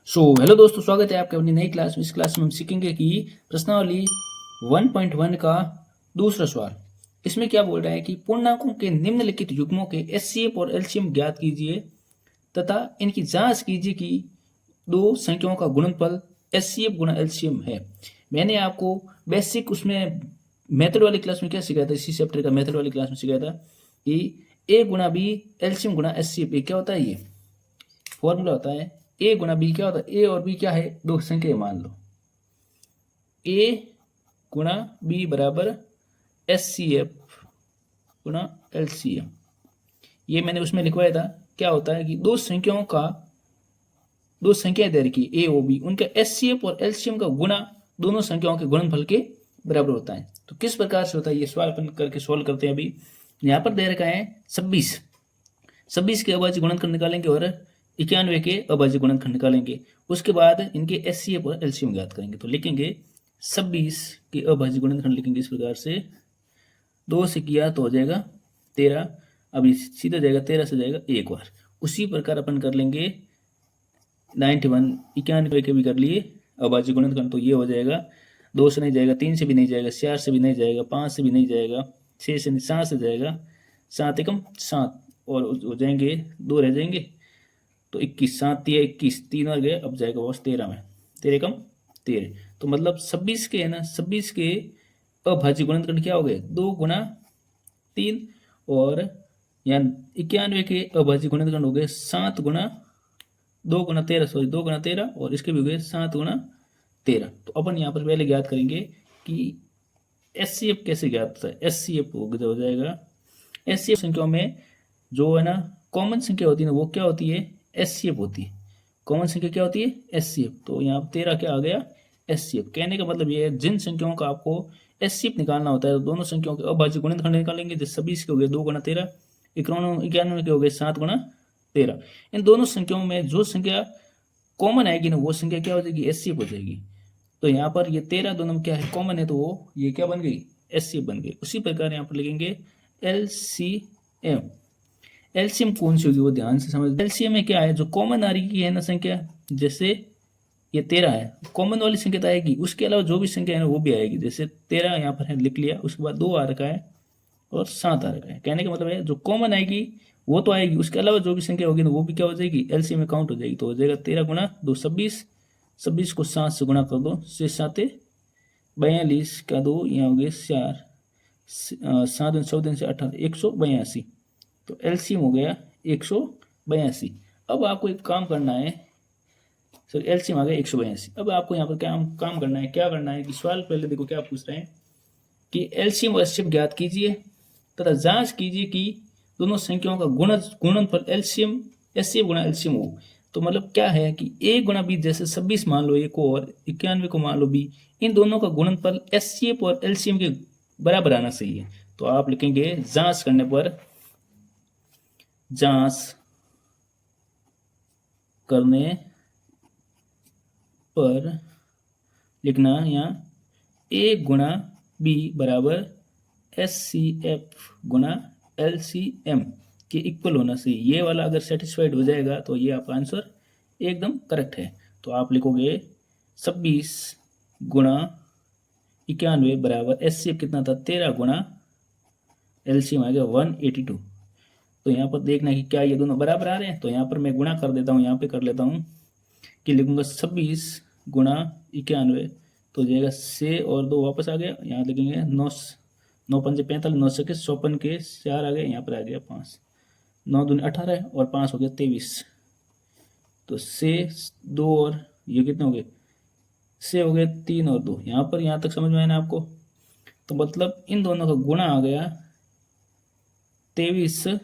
Hello दोस्तों, स्वागत है आपके अपनी नई क्लास में। इस क्लास में हम सीखेंगे कि प्रश्नावली 1.1 का दूसरा सवाल। इसमें क्या बोल रहा है कि पूर्णांकों के निम्नलिखित युग्मों के एचसीएफ और एलसीएम ज्ञात कीजिए तथा इनकी जांच कीजिए कि दो संख्याओं का गुणनफल एचसीएफ गुणा एलसीएम है। मैंने आपको बेसिक उसमें मेथड वाली क्लास में क्या सिखाया था, इसी चैप्टर का मेथड वाली क्लास में सिखाया था कि ए गुणा बी एलसीएम गुणा एचसीएफ। क्या होता है, ये फॉर्मूला होता है। ए गुणा बी क्या होता है, ए और बी क्या है, दो संख्या मान लो। ए गुणा बी बराबर एस सी एफ गुणा एल सी एम। ये मैंने उसमें लिखवाया था। क्या होता है कि दो संख्याएं दे रखी ए और बी, उनका एस सी एफ और एलसीएम का गुणा दोनों संख्याओं के गुणनफल के बराबर होता है। तो किस प्रकार से होता है, ये सवाल अपन करके सोल्व करते हैं। अभी यहाँ पर दे रखा है 26 के अभाज्य गुणनखंड निकालेंगे और 91 के अभाज्य गुणनखंड निकालेंगे। उसके बाद इनके एचसीएफ और एलसीएम ज्ञात करेंगे। तो लिखेंगे 26 के अभाज्य गुणनखंड लिखेंगे इस प्रकार से। 2 से किया तो हो जाएगा 13, अभी सीधा जाएगा 13 से जाएगा एक बार। उसी प्रकार अपन कर लेंगे 91 91 के भी कर लिए अभाज्य गुणनखंड। तो ये हो जाएगा 2 से नहीं जाएगा, 3 से भी नहीं जाएगा, 4 से भी नहीं जाएगा, 5 से भी नहीं जाएगा, 6 से नहीं, 7 से जाएगा, 7 एकम 7 और हो जाएंगे 2 रह जाएंगे। तो 21, 7 या 21, 3 और गए, अब जाएगा बस 13 में, 13 एकम 13। तो मतलब 26 के है ना, 26 के अभाज्य गुणनखंड क्या हो गए, 2 गुणा 3, और यहाँ 91 के अभाज्य गुणनखंड हो गए 7 गुणा 2 गुणा 13, सॉरी 2 गुणा 13, और इसके भी हो गए 7 गुणा 13। तो अपन यहाँ पर पहले ज्ञात करेंगे कि एचसीएफ कैसे ज्ञात होता है। एचसीएफ हो जाएगा, एचसीएफ संख्याओं में जो है ना कॉमन संख्या होती है ना, वो क्या होती है, एचसीएफ होती है। कॉमन संख्या क्या होती है, एचसीएफ। तो यहाँ 13 क्या आ गया, एचसीएफ। कहने का मतलब ये है, जिन संख्याओं का आपको एचसीएफ निकालना होता है तो दोनों संख्याओं के अभाज्य गुणनखंड निकालेंगे। जैसे 26 के हो गए 2 गुणा 13, 91 के हो गए 7 गुणा 13। इन दोनों संख्याओं में जो संख्या कॉमन आएगी ना, वो संख्या क्या हो जाएगी, एचसीएफ हो जाएगी। तो यहाँ पर ये 13 दोनों में क्या है, कॉमन है, तो वो ये क्या बन गई, एचसीएफ बन गई। उसी प्रकार यहाँ पर लिखेंगे एलसीएम। एलसीएम कौन सी होगी वो ध्यान से समझ। एलसीएम में क्या है, जो कॉमन आ रही है ना संख्या, जैसे ये 13 है, कॉमन वाली संख्या तो आएगी, उसके अलावा जो भी संख्या है ना वो भी आएगी। जैसे 13 यहाँ पर है, लिख लिया, उसके बाद 2 आ रखा है और 7 आ रखा है। कहने का मतलब है जो कॉमन आएगी वो तो आएगी, उसके अलावा जो भी संख्या होगी ना वो भी क्या हो जाएगी, एलसीएम में काउंट हो जाएगी। तो हो जाएगा 13 गुणा 2 26, 26 को 7 से गुणा कर दो, 6 7 42 का 2, यहाँ हो गए 4, 7 14 से 18, 182। तो एलसीएम हो गया 182। अब आपको एक काम करना है, सर एलसीएम आ गया 182। अब आपको यहाँ पर क्या काम करना है, क्या करना है कि सवाल पहले देखो क्या पूछ रहे हैं कि एलसीएम और एचसीएफ ज्ञात कीजिए तथा जांच कीजिए कि दोनों संख्याओं का गुणनफल एलसीएम एचसीएफ गुणा एलसीएम हो। तो मतलब क्या है कि ए गुणा बी, जैसे 26 मान लो ए को और 91 को मान लो बी, इन दोनों का गुणनफल एचसीएफ और एलसीएम के बराबर आना चाहिए। तो आप लिखेंगे जांच करने पर, जांच करने पर लिखना यहाँ ए गुणा बी बराबर एस सी एफ गुणा एल सी एम के इक्वल होना चाहिए। ये वाला अगर सेटिस्फाइड हो जाएगा तो ये आपका आंसर एकदम करेक्ट है। तो आप लिखोगे 26 गुणा 91 बराबर एस सी एफ कितना था, 13 गुणा एलसीएम आ गया 182। तो यहाँ पर देखना है कि क्या ये दोनों बराबर आ रहे हैं। तो यहाँ पर मैं गुणा कर देता हूँ, यहाँ पे कर लेता हूँ कि लिखूंगा 26 गुणा 91, तो जाएगा 6 और 2 वापस आ गया। यहाँ लिखेंगे 9 9 पंजे 45, 9 से 54 के 4 आ गए, यहाँ पर आ गया 5, 9 दूनी 18 और 5 हो गया 23। तो 6 2 और ये कितने हो गए, 6 हो गए 3 और 2, यहाँ पर यहाँ तक समझ में आया ना आपको। तो मतलब इन दोनों का गुणा आ गया 23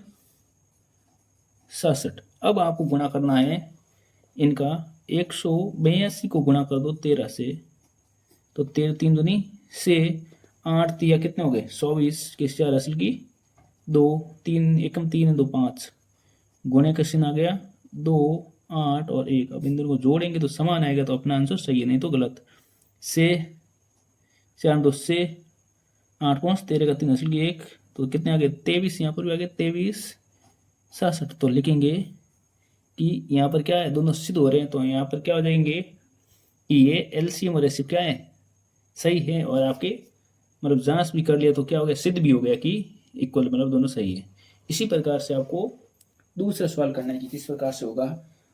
67। अब आपको गुणा करना है इनका 182 को गुणा कर दो 13 से, तो 13 3 दूनी से 8 तिया कितने हो गए 24 के 4 असल की 2, 3 एकम 3 2 5, गुणे का चिन्ह आ गया 2 8 और 1। अब इन दोनों को जोड़ेंगे तो समान आएगा, तो अपना आंसर सही है, नहीं तो गलत। से 4 2 से 8 5 13 का 3 असल की 1, तो कितने आ गए 23, यहाँ पर भी आ गए 23 67। तो लिखेंगे कि यहाँ पर क्या है, दोनों सिद्ध हो रहे हैं, तो यहाँ पर क्या हो जाएंगे कि ये एलसीएम और एचसीएफ क्या है, सही है। और आपके मतलब जांच भी कर लिया तो क्या हो गया, सिद्ध भी हो गया कि इक्वल, मतलब दोनों सही है। इसी प्रकार से आपको दूसरा सवाल करना है कि किस प्रकार से होगा।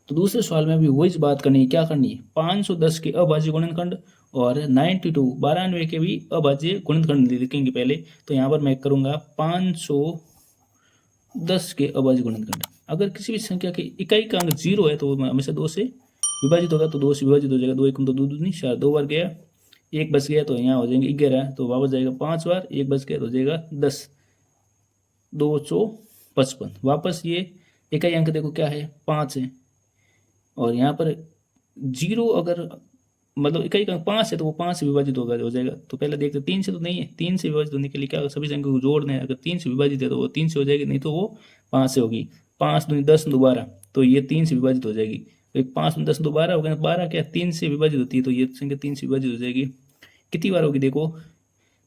तो दूसरे सवाल में भी वही बात करनी है, क्या करनी है, 510 के अभाज्य गुणनखंड और 92 के भी अभाज्य गुणनखंड लिखेंगे पहले। तो यहाँ पर मैं करूँगा 510 के अभाज्य गुणनखंड। अगर किसी भी संख्या की इकाई का अंक 0 है तो हमेशा 2 से विभाजित होगा, तो 2 से विभाजित हो जाएगा, 2 एकम तो 2 दूनी 4, 2 बार गया, 1 बच गया तो यहाँ हो जाएंगे 11, तो वापस जाएगा 5 बार, 1 बच गया तो हो जाएगा 10, 255। वापस ये इकाई अंक देखो क्या है, 5 है, और यहाँ पर 0 अगर मतलब इकाई का 5 है तो वो 5 से विभाजित होगा, हो जाएगा। तो पहले देखते 3 से तो नहीं है, 3 से विभाजित होने के लिए क्या सभी संख्या को जोड़ना है, अगर 3 से विभाजित है तो वो 3 से हो जाएगी, नहीं तो वो 5 से होगी। 5 दूनी 10 दोबारा, तो ये 3 से विभाजित हो जाएगी। तो 5 दूनी 10 दोबारा हो गया, 12 क्या 3 से विभाजित होती है, तो ये संख्या 3 से विभाजित हो जाएगी। कितनी बार होगी देखो,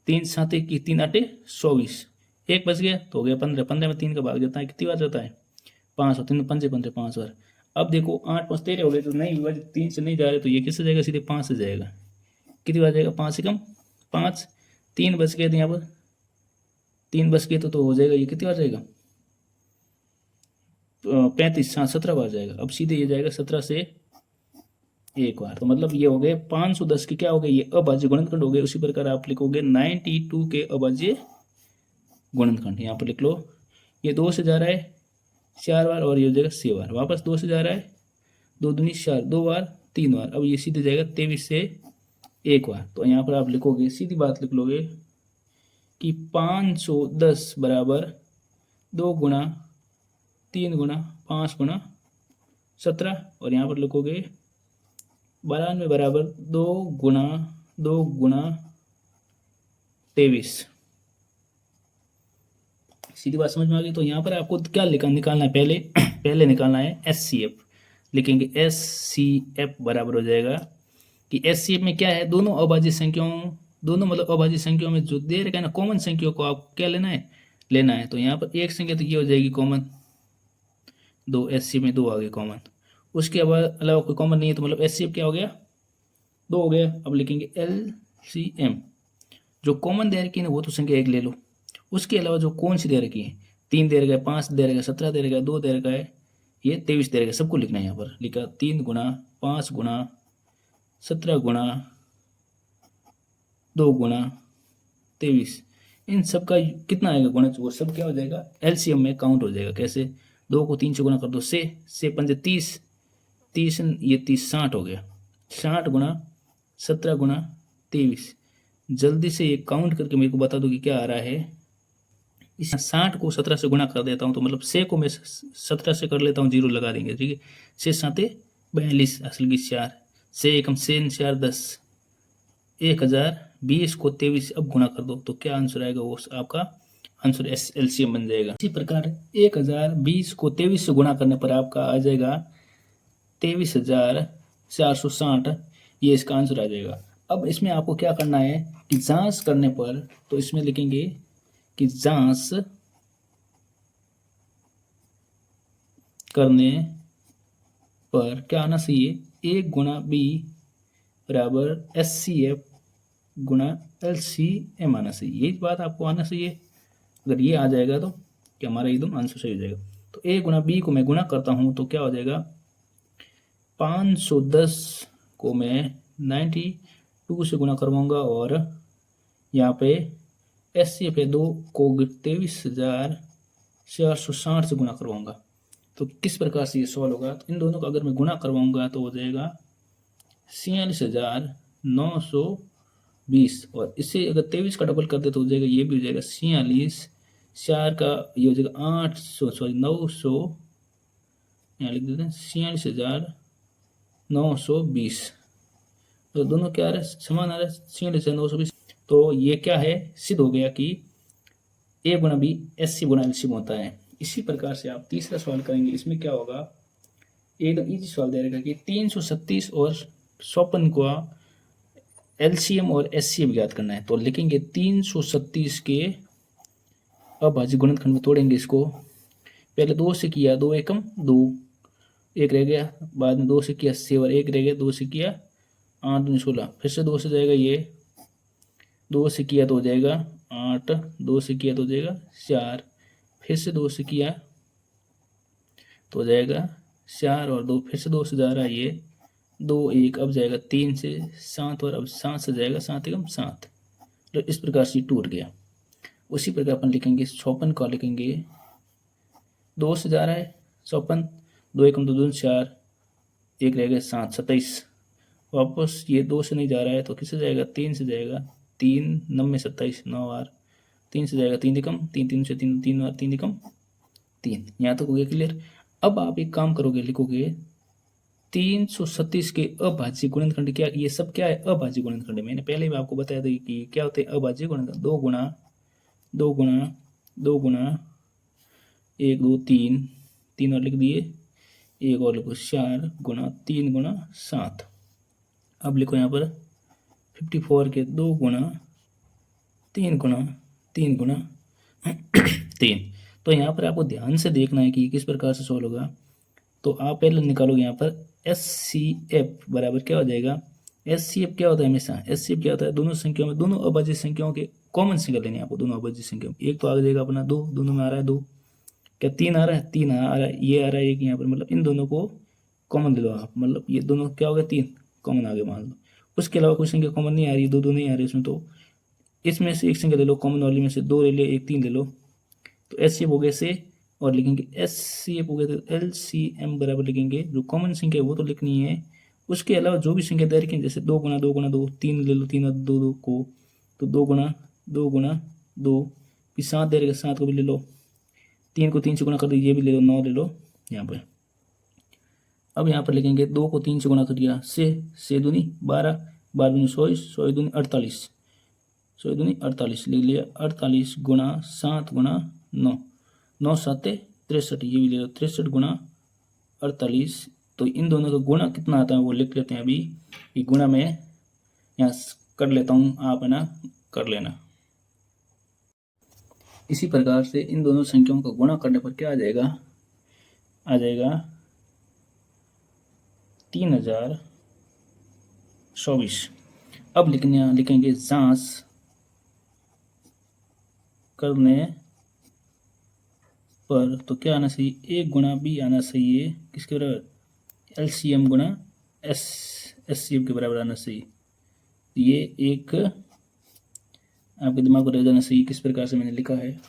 3 7 की 3 8 24, 1 बच गया तो हो गया 15, 15 में 3 का भाग जाता है, कितनी बार जाता है 5, और 3 पंजे 15, 5 बार। अब देखो 8 5 13 हो गए, तो नहीं विभाजित 3 से नहीं जा रहे, तो ये किससे जाएगा, सीधे 5 से जाएगा। कितनी बार जाएगा, 5 से कम 5, 3 बच गए थे यहाँ पर, 3 बच गए तो हो जाएगा, ये कितनी बार जाएगा 35, हाँ 17 बार जाएगा। अब सीधे ये जाएगा 17 से एक बार, तो मतलब ये हो गए 510 के क्या हो गए, ये अभाज्य गुणनखंड हो गए। उसी प्रकार आप लिखोगे 92 के अभाज्य गुणनखंड, यहाँ पर लिख लो, ये 2 से जा रहा है 4 बार, और ये हो जाएगा 6 बार, वापस 2 से जा रहा है 2 दूनी 4, 2 बार 3 बार, अब ये सीधे जाएगा 23 से एक बार। तो यहाँ पर आप लिखोगे, सीधी बात लिख लोगे कि 510 बराबर 2 गुणा 3 गुणा 5 गुणा 17, और यहाँ पर लिखोगे 92 बराबर 2 गुणा 23। सीधी बात समझ में आ गई। तो यहाँ पर आपको क्या निकालना है, पहले पहले निकालना है एचसीएफ। लिखेंगे एचसीएफ बराबर हो जाएगा कि एचसीएफ में क्या है, दोनों अभाज्य संख्याओं, दोनों मतलब अभाज्य संख्याओं में जो दे रखा है ना, कॉमन संख्याओं को आप क्या लेना है। तो यहाँ पर एक संख्या तो ये हो जाएगी कॉमन, 2, एचसीएफ में 2 आ गए कॉमन, उसके अलावा कोई कॉमन नहीं है, तो मतलब एचसीएफ क्या हो गया 2 हो गया। अब लिखेंगे एलसीएम, जो कॉमन दे रखी है ना वो तो संख्या 1 ले लो, उसके अलावा जो कौन सी दे रखी है, 3 दे रखा है, 5 दे रखा है, 17 दे रखा है, 2 दे रखा है, ये 23 दे रखा है, सबको लिखना है। यहाँ पर लिखा 3 गुणा 5 गुणा 17 गुणा 2 गुणा 23, इन सब का कितना आएगा गुणज, वो सब क्या हो जाएगा एलसीएम में काउंट हो जाएगा। कैसे, 2 को 3 से गुणा कर दो, से 5 30, 30 ये 30 60 हो गया, 60 गुणा 17 गुणा 23। जल्दी से ये काउंट करके मेरे को बता दो कि क्या आ रहा है। इस 60 को 17 से गुणा कर देता हूँ, तो मतलब से को मैं 17 से कर लेता हूँ, 0 लगा देंगे, ठीक है। से 7 42, असल की 4, से एकम से 4 10, 1020 को 23 अब गुणा कर दो, तो क्या आंसर आएगा, वो आपका आंसर एलसीएम बन जाएगा। इसी प्रकार 1020 को 23 से गुणा करने पर आपका आ जाएगा 23,460, ये इसका आंसर आ जाएगा। अब इसमें आपको क्या करना है कि जांच करने पर, तो इसमें लिखेंगे कि जांच करने पर क्या आना चाहिए, 1 गुणा बी बराबर एचसीएफ गुणा एलसीएम आना चाहिए, यही बात आपको आना चाहिए। अगर ये आ जाएगा तो क्या हमारा एकदम आंसर सही हो जाएगा। तो ए गुणा बी को मैं गुणा करता हूँ तो क्या हो जाएगा, 510 को मैं 92 से गुणा करवाऊंगा, और यहाँ पे एचसीएफ 2 को 23,460 से गुणा करवाऊंगा। तो किस प्रकार से ये सॉल्व होगा, तो इन दोनों का अगर मैं गुणा करवाऊंगा तो हो जाएगा 46,920, और इससे अगर 23 का डबल कर दे तो हो जाएगा, ये भी हो जाएगा 46, 4 का ये हो जाएगा 900, यहाँ लिख देते हैं 46,920। तो दोनों क्या आ रहा है, समान आ रहा है 46,920। तो ये क्या है, सिद्ध हो गया कि ए गुणा बी एचसी गुणा एलसीएम होता है। इसी प्रकार से आप तीसरा सवाल करेंगे, इसमें क्या होगा, एकदम इजी सवाल दे रहेगा कि 336 और 54 को एलसीएम और एचसीएम ज्ञात करना है। तो लिखेंगे 336 के अभाज्य गुणनखंड में तोड़ेंगे इसको, पहले 2 से किया, 2 एकम 2, एक रह गया, बाद में 2 से किया 7, एक रह गया, 2 से किया 8 दूनी 16, फिर से 2 से जाएगा ये, 2 से किया तो हो जाएगा 8, 2 से किया तो हो जाएगा 4, फिर से 2 से किया तो हो जाएगा 4 और 2, फिर से 2 से जा रहा है ये 2 1, अब जाएगा 3 से 7 और अब 7 से जाएगा 7 एकम 7। तो इस प्रकार से टूट गया। उसी प्रकार अपन लिखेंगे 56 का लिखेंगे, 2 से जा रहा है 56, 2 एकम 2 4, एक रह गया 7 27, वापस ये 2 से नहीं जा रहा है तो किससे जाएगा 3 से जाएगा, 3 9 में 27 9 बार, 3 से जाएगा 3 एकम 3, 3 से 3 3 बार 3 एकम 3। यहाँ तक हो गया क्लियर। अब आप एक काम करोगे, लिखोगे 337 के अभाज्य गुणनखंड क्या, ये सब क्या है अभाज्य गुणनखंड। मैंने पहले भी आपको बताया था कि क्या होते हैं अभाज्य गुणनखंड, 2 गुणा 2 गुणा 2 गुणा 1 2 3, 3 और लिख दिए, एक और लिखो 4 गुणा 3 गुणा 7। अब लिखो यहाँ पर 54 के 2 गुणा 3 गुणा 3 गुणा 3। तो यहाँ पर आपको ध्यान से देखना है कि किस प्रकार से सोल्व होगा। तो आप पहले निकालोगे यहाँ पर SCF बराबर क्या हो जाएगा, SCF क्या होता है हमेशा, SCF क्या होता है दोनों संख्याओं में, दोनों अभाज्य संख्याओं के कॉमन संख्या लेनी है आपको, दोनों अभाज्य संख्याओं में। एक तो आ जाएगा अपना 2, दोनों में आ रहा है 2, क्या 3 आ रहा है, 3 आ रहा है, ये आ रहा है एक यहाँ पर, मतलब इन दोनों को कॉमन ले लो आप, मतलब ये दोनों क्या हो गया 3 कॉमन आ गए मान लो। उसके अलावा कोई संख्या कॉमन नहीं आ रही, 2 2 नहीं आ रही इसमें, तो इसमें से एक संख्या ले लो कॉमन वाली में से, 2 ले लो, एक 3 ले लो, तो SCF हो गए से, और लिखेंगे SCF हो गए तो LCM बराबर लिखेंगे, जो कॉमन संख्या है वो तो लिखनी है, उसके अलावा जो भी संख्या दे रखी है, जैसे 2 गुणा 2 गुणा 2, 3 ले लो, 3 और 2 2 को, तो 2 गुणा 2 गुणा 2, फिर 7 दे रखेगा 7 को भी ले लो, 3 को 3 से गुणा कर दो, ये भी ले लो, 9 ले लो यहाँ पर। अब यहाँ पर लिखेंगे 2 को 3 से गुणा कर दिया, से दूनी 12, 12 दूनी 24, 24 दूनी 48, 24 दूनी 48 लिख लिया, 48 गुणा 7 गुणा 9, 9 7 63, ये भी ले लो 63 गुणा 48। तो इन दोनों का गुणा कितना आता है वो लिख लेते हैं अभी, ये गुणा में यहाँ कर लेता हूँ, आप है ना कर लेना। इसी प्रकार से इन दोनों संख्याओं का गुणा करने पर क्या आ जाएगा, आ जाएगा 3024। अब लिखेंगे जांच करने पर तो क्या आना चाहिए, A गुणा B आना चाहिए, किसके बराबर, LCM गुणा SCM के बराबर आना चाहिए। ये एक आपके दिमाग को रह जाना चाहिए, किस प्रकार से मैंने लिखा है,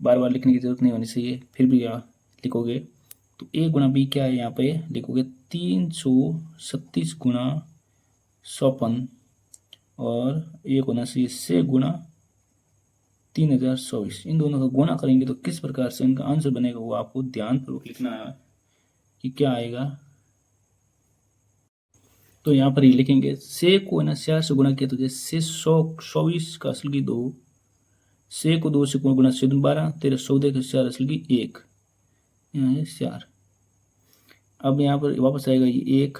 बार बार लिखने की जरूरत नहीं होनी चाहिए, फिर भी आप लिखोगे तो A गुणा B क्या है, यहाँ पे लिखोगे 337 गुणा 56, और एक होना चाहिए से गुणा 3024। इन दोनों का गुणा करेंगे तो किस प्रकार से इनका आंसर बनेगा वो आपको ध्यानपूर्वक लिखना है कि क्या आएगा। तो यहाँ पर ये लिखेंगे से को ना 4 से गुणा किया तो जैसे 124 का असल की 2, से को 2 से गुणा 6 12, 13 14 का 4 असल की 1, यहाँ है 4। अब यहाँ पर वापस आएगा ये 1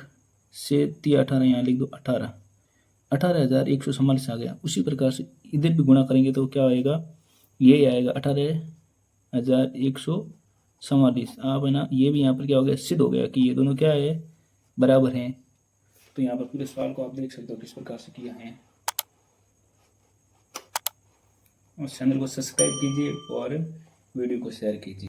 से 3 18, यहाँ लिख दो 18, 18,144 आ गया। उसी प्रकार से इधर भी गुणा करेंगे तो क्या आएगा, ये आएगा 18,144। आप है ना ये भी यहाँ पर क्या हो गया, सिद्ध हो गया कि ये दोनों क्या है बराबर हैं। तो यहाँ पर पूरे सवाल को आप देख सकते हो किस प्रकार से किया है। और चैनल को सब्सक्राइब कीजिए और वीडियो को शेयर कीजिए।